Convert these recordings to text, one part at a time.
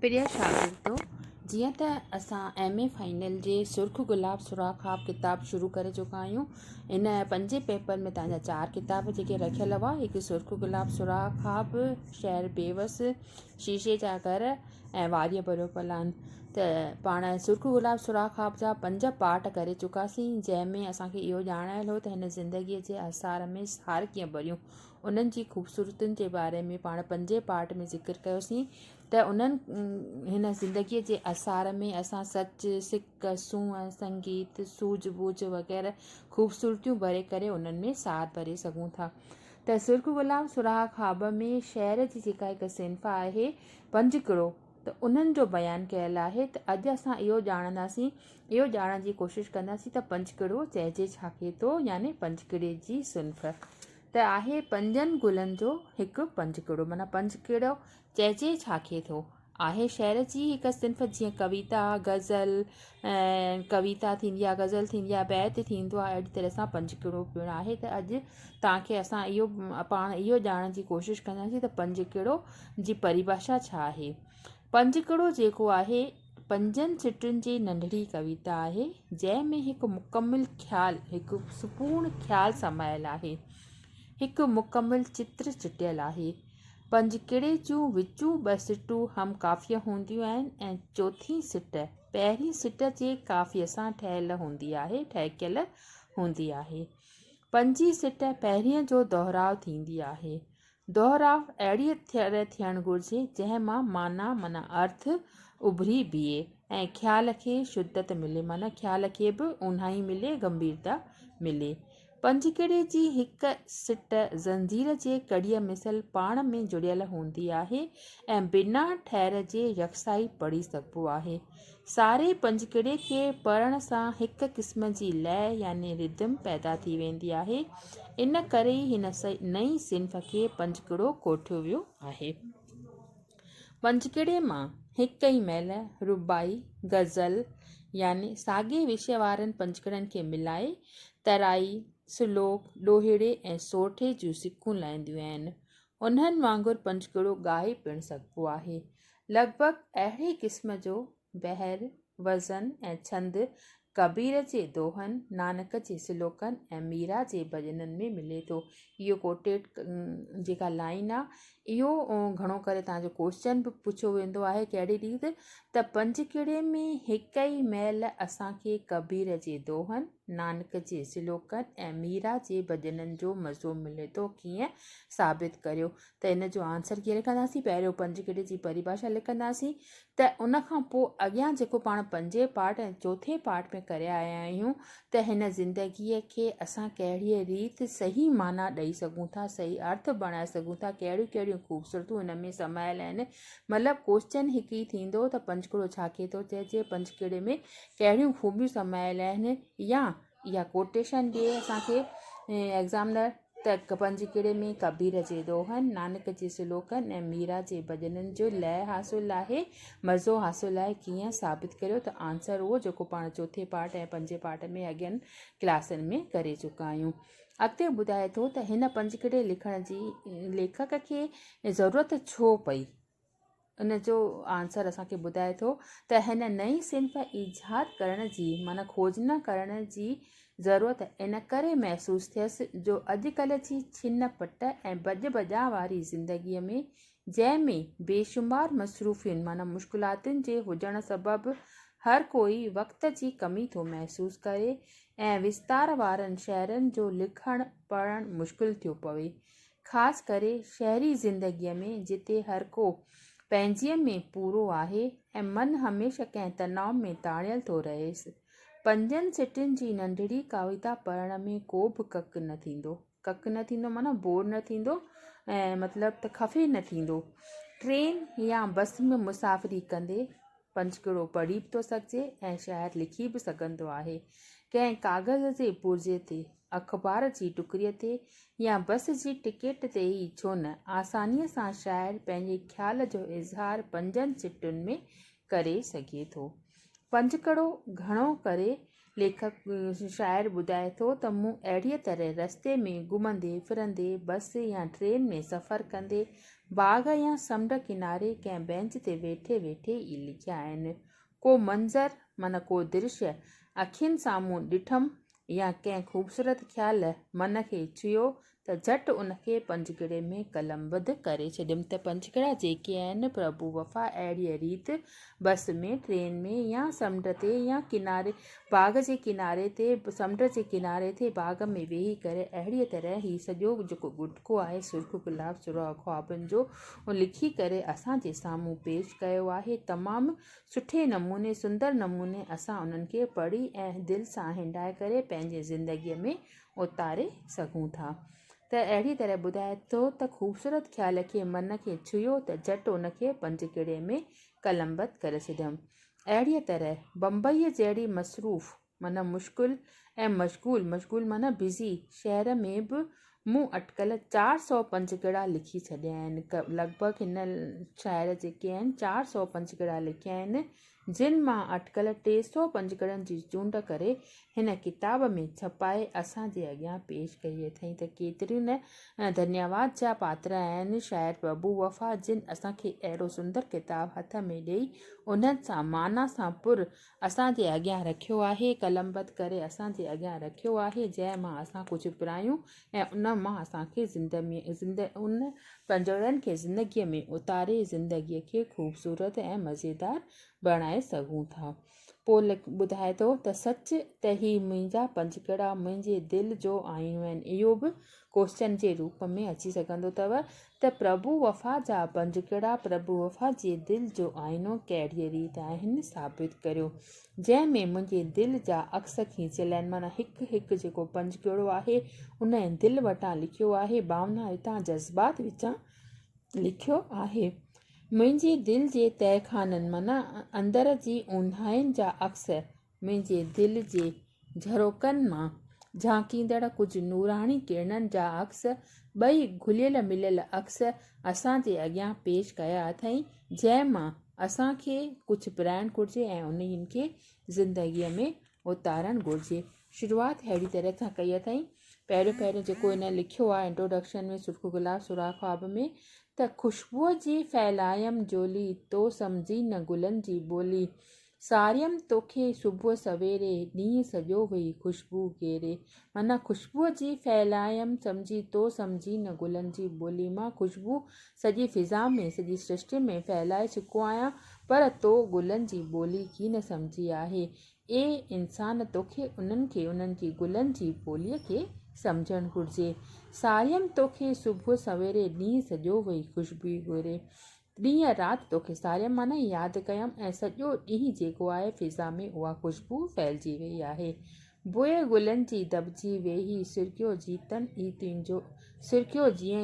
प्रिय शागिर्दो, जीअं त असां MA फाइनल जे सुर्ख गुलाब सुराख ख़्वाब किताब शुरू करे चुका आहियूं। इन 5 पेपर में तव्हांजा 4 किताब जेके रखियल हुआ, हिकु सुर्ख गुलाब सुराख ख़्वाब, शहर बेवस, शीशे जा घर ऐं वारीअ भरियो पलान। त पाण सुर्ख गुलाब सुराख ख़्वाब जा 5 पार्ट करे चुकासीं, जंहिंमें असांखे इहो ॼाणायल हो त हिन ज़िंदगीअ जे आसार में हार कीअं भरियूं। उन्हनि जी ख़ूबसूरतियुनि जे बारे में पाण 5 पार्ट में ज़िक्र कयोसीं त उन्हनि हिन ज़िंदगीअ जे आसार में असां सच, सिक, सूंहं, संगीत, सूझ बूझ वग़ैरह ख़ूबसूरतियूं भरे करे उन्हनि में सार भरे सघूं था। त सुर्ख गुलाब सुराख ख़्वाब में शहर जी जेका हिकु सिंफ़ आहे पंजकिड़ो, त उन्हनि जो बयानु कयल आहे। त अॼु असां इहो ॼाणंदासीं, इहो ॼाणण जी कोशिशि कंदासीं त पंजकिड़ो चइजे छाखे थो, यानी पंजकिड़े जी सिंफ़ त आहे 5 गुलनि जो हिकु पंजकिड़ो। माना पंजकिड़ो चइजे छाखे थो, आहे शहर जी हिकु सिंफ़, जीअं कविता, गज़ल, कविता थींदी आहे, गज़ल थींदी आहे, बैत थींदो आहे। अहिड़ी तरह सां पंजकिड़ो पिणु आहे। त अॼु तव्हांखे असां पाण इहो ॼाणण जी कोशिशि कंदासीं त पंजकिड़ो जी परिभाषा छा आहे। पंजकिड़ो जेको आहे 5 सिटुनि जी नंढड़ी कविता आहे, जंहिंमें हिकु मुकमिल ख़्यालु, हिकु सुपूर्ण ख़्यालु समायल आहे, हिकु मुकमिल चित्र चिटियल आहे। पंजकिड़े जूं विचूं 2 सिटूं हम काफ़िय हूंदियूं आहिनि ऐं चौथी सिट पहिरीं सिट जे काफ़िय सां ठहियल हूंदी आहे, ठहिकियल हूंदी आहे। 5 सिट पहिरीं जो दोहराव थींदी आहे। दोहराव अहिड़ी तरह थियणु घुरिजे जंहिं मां माना अर्थ उभरी बीहे ऐं ख़्याल खे शुद्धत मिले, माना ख़्याल खे बि ऊन्हाई मिले, गंभीरता मिले। पंजकिड़े जी हिकु सिट ज़ंजीर जे कड़ीअ मिसल पाण में जुड़ियल हूंदी आहे ऐं बिना ठहर जे यकसाई पढ़ी सघिबो आहे। सारे पंजकिड़े खे पढ़ण सां हिकु क़िस्म जी लय यानी रिदम पैदा थी वेंदी आहे। इन करे ई हिन नई सिंफ़ खे पंजकिड़ो कोठियो वियो आहे। पंजकिड़े मां हिकु ई महिल रुबाई, गज़ल यानी साॻे विषय वारनि पंजकिड़नि खे मिलाए तराई, श्लोक, ॾोहिड़े ऐं सोठे जूं सिकूं लाहींदियूं आहिनि। उन्हनि वांगुरु पंजकिड़ो ॻाए पिणु सघिबो आहे। लॻभॻि अहिड़े क़िस्म जो बहर, वज़न ऐं छंद कबीर जे दोहनि, नानक जे श्लोकनि ऐं मीरा जे भॼननि में मिले थो। इहो कोटेड जेका लाइन आहे, इहो घणो करे तव्हांजो क्वेश्चन बि पुछियो वेंदो आहे कहिड़ी रीति त पंजकिड़े में हिकु ई महिल असांखे कबीर जे दोहनि, नानक जे श्लोकनि ऐं मीरा जे भॼननि जो मज़ो मिले थो। कीअं साबित करियो? त इन जो आंसर कीअं लिखंदासीं? पहिरियों पंजकिड़े जी परिभाषा लिखंदासीं, त उन खां पोइ अॻियां जेको पाण 5 पार्ट ऐं चौथे पार्ट में करे आया आहियूं, त हिन ज़िंदगीअ खे असां कहिड़ीअ रीति सही माना ॾेई सघूं था, सही अर्थ बणाए सघूं था, कहिड़ियूं कहिड़ियूं ख़ूबसूरतियूं हिन में समायल आहिनि। मतिलबु क्वेश्चन हिकु ई थींदो त पंजकिड़ो छाखे थो चइजे, पंजकिड़े में कहिड़ियूं ख़ूबियूं समायल आहिनि, या इहा कोटेशन ॾिए असांखे एग्ज़ामिनर त पंजकिड़े में कबीर जे दोहनि, नानक जे श्लोकनि ऐं मीरा जे भॼननि जो लय हासिलु आहे, मज़ो हासिलु आहे। कीअं साबित करियो? त आंसर उहो जेको पाण चौथे पार्ट ऐं 5 पार्ट में अॻियनि क्लासनि में करे चुका आहियूं। अॻिते ॿुधाए थो त हिन पंजकिड़े लिखण जी लेखक खे ज़रूरत छो पई। इन जो आंसर असांखे ॿुधाए थो त हिन नई सिंफ़ ईजाद करण जी, माना खोजना करण जी ज़रूरत इन करे महसूसु थियसि जो अॼुकल्ह जी छिन पट ऐं भॼ भॼा वारी ज़िंदगीअ में, जंहिंमें बेशुमार मसरूफ़ियुनि माना मुश्किलातुनि जे हुजण सबबि हर कोई वक़्त जी कमी थो महसूसु करे ऐं विस्तार वारनि शहरनि जो लिखणु पढ़णु मुश्किल थियो पवे। ख़ासि करे शहरी ज़िंदगीअ में, जिते हर को पंहिंजीअ में पूरो आहे ऐं मन हमेशह कंहिं तनाव में ताणियल थो रहेसि। 5 सिटुनि जी नंढड़ी कविता पढ़ण में को बि कक न थींदो, माना बोर न थींदो ऐं मतिलबु त खफ़े न थींदो। ट्रेन या बस में मुसाफ़िरी कंदे पंजकिड़ो पढ़ी बि थो सघिजे ऐं शायदि लिखी बि सघंदो आहे। कंहिं कागज़ जे पुर्जे ते, अख़बार जी टुकरीअ ते या बस जी टिकट ते ई छो न आसानीअ सां शाइर पंहिंजे ख़्याल जो इज़हार 5 सिटुनि में करे सघे थो। पंजकिड़ो घणो करे लेखक शाइर ॿुधाए थो त मूं अहिड़ीअ तरह रस्ते में घुमंदे फिरंदे, बस या ट्रेन में सफ़र कंदे बाग़ या समुंड किनारे कंहिं बेंच ते वेठे वेठे ई लिखिया आहिनि। को मंज़र माना को दृश्य अखियुनि साम्हूं ॾिठमि या कंहिं ख़ूबसूरत ख़्याल मन खे छुयो त झटि उनखे पंजगिड़े में कलमबद्ध करे छॾियमि। त पंजगिड़ा जेके आहिनि प्रभु वफ़ा अहिड़ीअ रीति बस में, ट्रेन में या समुंड ते या किनारे बाग़ जे किनारे ते, समुंड जे किनारे ते बाग़ में वेही करे अहिड़ीअ तरह ही सॼो जेको गुटको आहे सुर्ख़ गुलाब सुरा ख्वाबनि जो लिखी करे असांजे साम्हूं पेश कयो आहे। तमामु सुठे नमूने सुंदर नमूने असां उन्हनि खे पढ़ी ऐं दिलि सां हिंडाए करे पंहिंजे ज़िंदगीअ में उतारे सघूं था। त अहिड़ी तरह ॿुधाए थो त ख़ूबसूरत ख़्याल खे मन खे छुयो त झटि उनखे पंजगिड़े में कलमबद्ध करे छॾियमि। अहिड़ीअ तरह बम्बईअ जहिड़ी मसरूफ़ माना मुश्किल ऐं मशगूल माना बिज़ी शहर में बि मूं अटकल 400 पंजगिड़ा लिखी छॾिया आहिनि। लॻभॻि हिन शाइर जेके आहिनि 400 पंजगिड़ा लिखिया आहिनि, जिन मां अटकल 300 पंजगिड़नि जी चूंड करे हिन किताब में छपाए असांजे अॻियां पेश कई अथई। त केतिरियूं न धन्यवाद जा पात्र आहिनि शाइर प्रभु वफ़ा, जिन असांखे अहिड़ो सुंदर किताब हथ में ॾेई उन्हनि सां माना सां पुर असांजे अॻियां रखियो आहे, कलमबद्ध करे असांजे अॻियां रखियो आहे, जंहिं मां असां कुझु पिरायूं ऐं उन मां असांखे उन पंजगिड़नि खे ज़िंदगीअ में उतारे ज़िंदगीअ खे ख़ूबसूरत ऐं मज़ेदार बणाए सघूं था। पोइ ॿुधाए थो त सच त ही मुंहिंजा पंजगिड़ा मुंहिंजे दिलि जो आईनो आहिनि। इहो बि क्वेश्चन जे रूप में अची सघंदो अथव त प्रभु वफ़ा जा पंजगिड़ा प्रभु वफ़ा जे दिलि जो आईनो कहिड़ीअ रीति आहिनि साबित करियो, जंहिंमें मुंहिंजे दिलि जा अक्स खींचियल आहिनि। माना हिकु हिकु जेको पंजगिड़ो आहे उन दिलि वटां लिखियो आहे, भावना हितां जज़्बात विचां लिखियो आहे। मुंहिंजे दिलि जे तहखाननि माना अंदर जी ऊंदाहियुनि जा अक्स, मुंहिंजे दिलि जे झरोकनि मां झांकींदड़ कुझु नूराणी किरणनि जा अक्स, ॿई घुलियल मिलियल अक्स असांजे अॻियां पेश कया अथई, जंहिं मां असांखे कुझु पिराइणु घुरिजे ऐं उन्हनि खे ज़िंदगीअ में उतारणु घुरिजे। शुरूआति अहिड़ी तरह सां कई अथई। पहिरियों जेको हिन लिखियो आहे इंट्रोडक्शन में सुर्ख़ गुलाब सुरा ख्वाब में, त ख़ुशबूअ जी फैलायमि जोली तो सम्झी न गुलनि जी ॿोली, सारियमि तोखे सुबुह सवेरे ॾींहुं सॼो हुई ख़ुशबू घेरे। माना ख़ुशबूअ जी फैलायमि सम्झी न गुलनि जी ॿोली, मां ख़ुशबू सॼी फिज़ा में सॼी सृष्टि में फैलाए चुको आहियां, पर तो गुलनि जी ॿोली कीन सम्झी आहे। ए इंसान तोखे उन्हनि जी गुलनि जी ॿोलीअ खे सम्झणु घुरिजे। सारियमि तोखे सुबुह सवेरे ॾींहुं सॼो हुई ख़ुशबू घुरे, ॾींहुं राति तोखे सारियमि माना यादि कयमि ऐं सॼो ॾींहुं जेको आहे फिज़ा में उहा ख़ुशबू फैलिजी वई आहे। बुए गुलनि जी दॿिजी वेही सिरकियो जीअं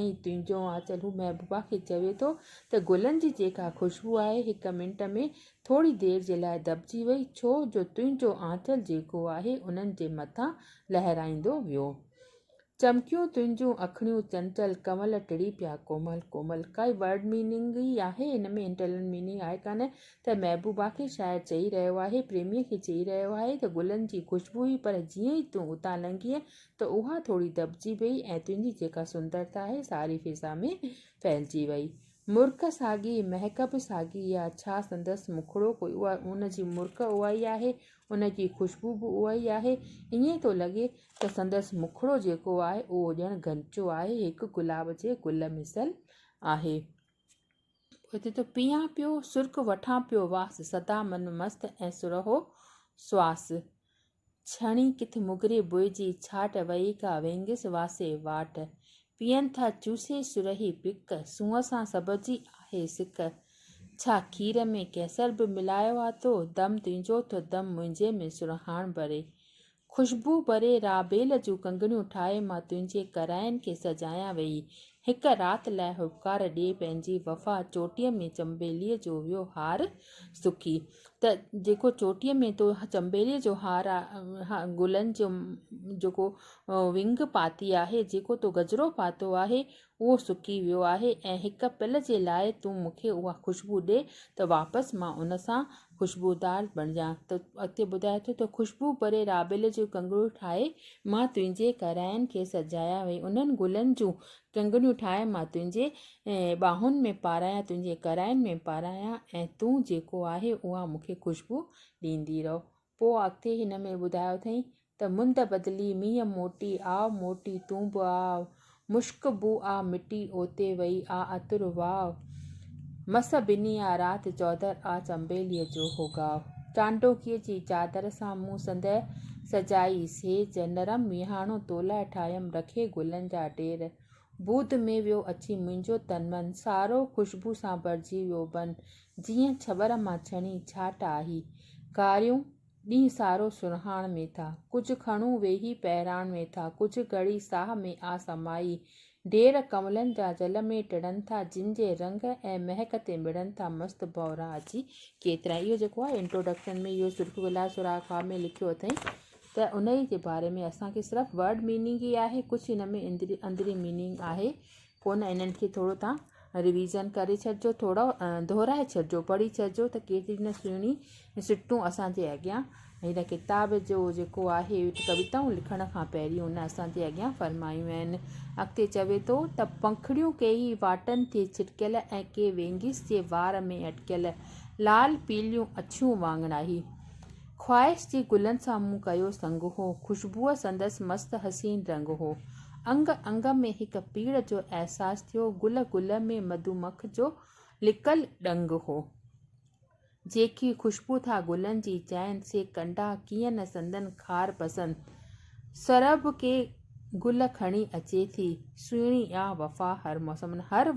ई तुंहिंजो आंचल। हू महबूबा खे चवे थो त गुलनि जी जेका ख़ुशबू आहे हिकु मिंट में थोरी देरि जे लाइ दॿिजी वई, छो जो तुंहिंजो आंचल जेको आहे उन्हनि जे मथां लहराईंदो वियो। चमकियूं तुंहिंजूं अखियूं चंचल, कमल टिड़ी पिया कोमल कोमल। काई वर्ड मीनिंग ई आहे हिन में, इंटरनल मीनिंग आहे कान। त महबूबा खे शायदि चई रहियो आहे, प्रेमीअ खे चई रहियो आहे त गुलनि जी ख़ुशबू हुई, पर जीअं ई तूं उतां लंघीअ त उहा थोरी दॿिजी वई ऐं तुंहिंजी जेका सुंदरता आहे सारी फिज़ा में फैलिजी वई। मुर्क साॻी महक बि साॻी आहे, छा संदसि मुखड़ो कोई उहा उनजी मुर्क उहा ई आहे, उनजी ख़ुशबू बि उहा ई आहे। ईअं थो लॻे त संदसि मुखड़ो जेको आहे उहो ॼण घंचो आहे, हिकु गुलाब जे गुल मिसल आहे। हिते त पीआं पियो सुर्ख वठां पियो वास, सदा मन मस्त ऐं सुरहो श्वास, छणी किथ मुगरे बुइजी छाट वई का वेंगिस वासे वाट, पीअनि था चूसे सुरही पिक, सूंहं सां सभजी आहे सिक, छा खीर में केसर बि मिलायो आहे तो, दम तुंहिंजो थो दम मुंहिंजे में सुरहाण भरे, ख़ुशबू भरे राबेल जूं कंगणियूं ठाहे मां तुंहिंजे कराइनि खे सजायां वेई, हिकु राति लाइ हुबकार ॾिए पंहिंजी वफ़ा, चोटीअ में चंबेलीअ जो वियो हार सुखी। त जेको चोटीअ में तो चंबेलीअ जो हार आहे, गुलनि जो जेको विंग पाती आहे, जेको तो गजरो पातो आहे, उहो सुकी वियो आहे ऐं हिक पल जे लाइ तूं मूंखे उहा ख़ुशबू ॾे त वापसि मां उन सां ख़ुशबूदार बणिजां। त अॻिते ॿुधाए थो त ख़ुशबू भरे राबेल जो कंगड़ियूं ठाहे मां तुंहिंजे कराइनि खे सजाया वई। उन्हनि गुलनि जूं कंगड़ियूं ठाहे मां तुंहिंजे ॿाहुनि में पारायां, तुंहिंजे कराइनि में पारायां ऐं तूं जेको आहे उहा मूंखे ख़ुशबू ॾींदी रहो। पोइ अॻिते हिन में ॿुधायो अथई त मुंद बदिली मींहं मोटी आव मोटी तूं बि आव, मुश्क बू आ मिटी ओते वई आ अतुर वाव, मस बिनी आ राति चौधर आ चंबेलीअ जो हो गाव। चांडोकीअ जी चादर सां मूं संदहि सजाई सेज, नरम मीहाणो तोला ठाहियमि रखे गुलनि जा ढेर, बूद में वियो अची मुंहिंजो तन मन, सारो ख़ुशबू सां भरिजी वियो बन, जीअं छबर मां छणी छाट आई, कारियूं ॾींहुं सारो सुरहाण में था, कुझु खणूं वेही पहिराण में था, कुझु घड़ी साह में आ समाई, ढेर कमलनि जा जल में टिड़नि था, जिन जे रंग ऐं महक ते मिड़नि था मस्तु भौरा अची केतिरा। इहो जेको आहे इंट्रोडक्शन में इहो सुर्ख गुलाब सुराख ख़्वाब में लिखियो अथई। त उन ई जे बारे में असांखे सिर्फ़ु वर्ड मीनिंग ई आहे, कुझु हिन में अंदरी मीनिंग आहे कोन। इन्हनि खे थोरो तव्हां रिवीज़न करे छॾिजो, थोरो दोहराए छॾिजो, पढ़ी छॾिजो त केतिरी न सुहिणी सिटूं असांजे अॻियां हिन किताब जो जेको आहे कविताऊं लिखण खां पहिरीं हुन असांजे अॻियां फरमायूं आहिनि। अॻिते चवे थो त पंखड़ियूं केई वाटनि ते छिटकियल ऐं के वेंगिस जे वार में अटकियल, लाल पीलियूं अछियूं वांगणाई, ख्वाहिश जे गुलनि सां मूं कयो संग हो, ख़ुशबूअ संदसि मस्तु हसीन रंग हो, अंग अंग में हिकु पीड़ जो अहसासु थियो, गुल गुल में मधुमक्ख जो लिकल ॾंग हो, जेकी ख़ुशबू था गुलनि जी चैन से कंडा कीअं न संदन खार पसंद, सरब के गुल खणी अचे थी, सुहिणी आ वफ़ा हर मौसम। हर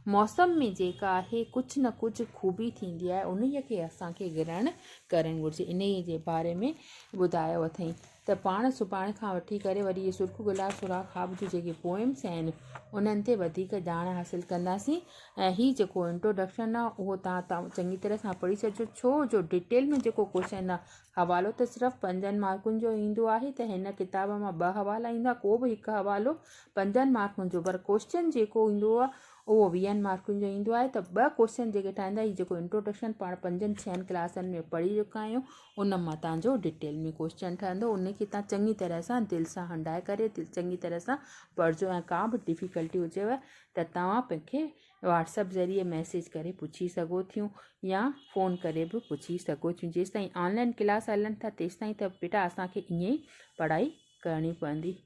मौसम में जेका आहे कुझु न कुझु ख़ूबी थींदी आहे, उन खे असांखे ग्रहण करणु घुरिजे। इन जे बारे में ॿुधायो अथई। त पाण सुभाणे खां वठी करे वरी इहे सुर्ख गुलाब सुराख ख़्वाब जूं जेके पोएम्स आहिनि उन्हनि ते वधीक ॼाण हासिलु कंदासीं। ऐं हीअ जेको इंट्रोडक्शन आहे उहो तव्हां चङी तरह सां पढ़ी छॾिजो, छो जो डिटेल में जेको क्वेश्चन आहे, हवालो त सिर्फ़ु 5 मार्कुनि जो ईंदो आहे, त हिन किताब मां 2 हवाला ईंदा, को बि हिकु हवालो 5 मार्कुनि जो, पर क्वेश्चन जेको ईंदो आहे उहो 20 मार्कुनि जो ईंदो आहे। त 2 क्वेश्चन जेके ठाहींदा, हीअ जेको इंट्रोडक्शन पाण 5-6 क्लासनि में पढ़ी चुका आहियूं, उन मां तव्हांजो डिटेल में क्वेश्चन ठहंदो, उन खे तव्हां चङी तरह सां दिलि सां हंडाए करे चङी तरह सां पढ़िजो। ऐं का बि डिफ़िकल्टी हुजेव त तव्हां मूंखे व्हाट्सअप ज़रिए मैसेज करे पुछी सघो थियूं या फ़ोन करे बि पुछी सघो थियूं। जेसि ताईं ऑनलाइन क्लास हलनि था तेसि ताईं त बेटा असांखे ईअं ई पढ़ाई करणी पवंदी।